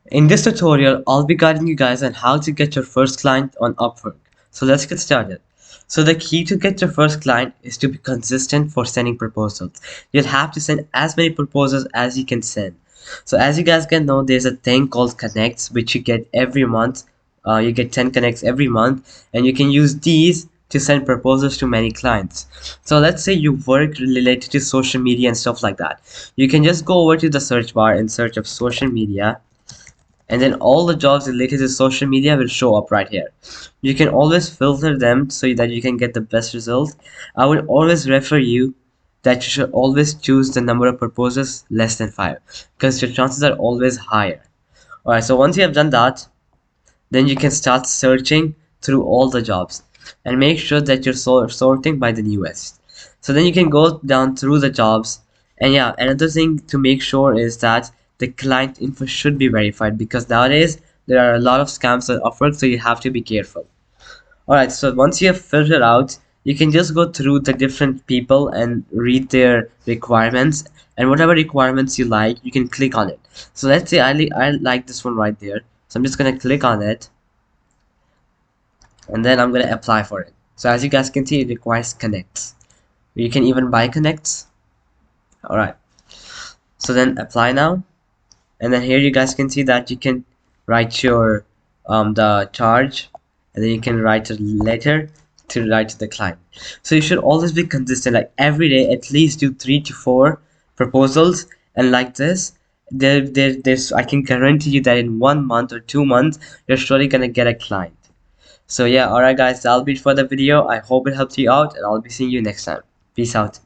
In this tutorial, I'll be guiding you guys on how to get your first client on Upwork. So let's get started. So the key to get your first client is to be consistent for sending proposals. You'll have to send as many proposals as you can send. So as you guys can know, there's a thing called connects, which you get every month. You get 10 connects every month, and you can use these to send proposals to many clients. So let's say you work related to social media and stuff like that. You can just go over to the search bar and search of social media, and then all the jobs related to social media will show up right here. You can always filter them so that you can get the best result. I would always refer you that you should always choose the number of proposals less than 5, because your chances are always higher. Alright, so once you have done that, then you can start searching through all the jobs and make sure that you're sorting by the newest. So then you can go down through the jobs. And yeah, another thing to make sure is that the client info should be verified, because nowadays there are a lot of scams on Upwork, so you have to be careful. Alright, so once you have filtered out, you can just go through the different people and read their requirements, and whatever requirements you like, you can click on it. So let's say I like this one right there, so I'm just gonna click on it, and then I'm gonna apply for it. So as you guys can see, it requires connects. You can even buy connects. Alright, so then apply now, and then here you guys can see that you can write your the charge, and then you can write a letter to write to the client. So you should always be consistent, like every day at least do 3 to 4 proposals, and like this there's I can guarantee you that in 1 month or 2 months you're surely gonna get a client. So yeah, alright guys, that'll be it for the video. I hope it helped you out, and I'll be seeing you next time. Peace out.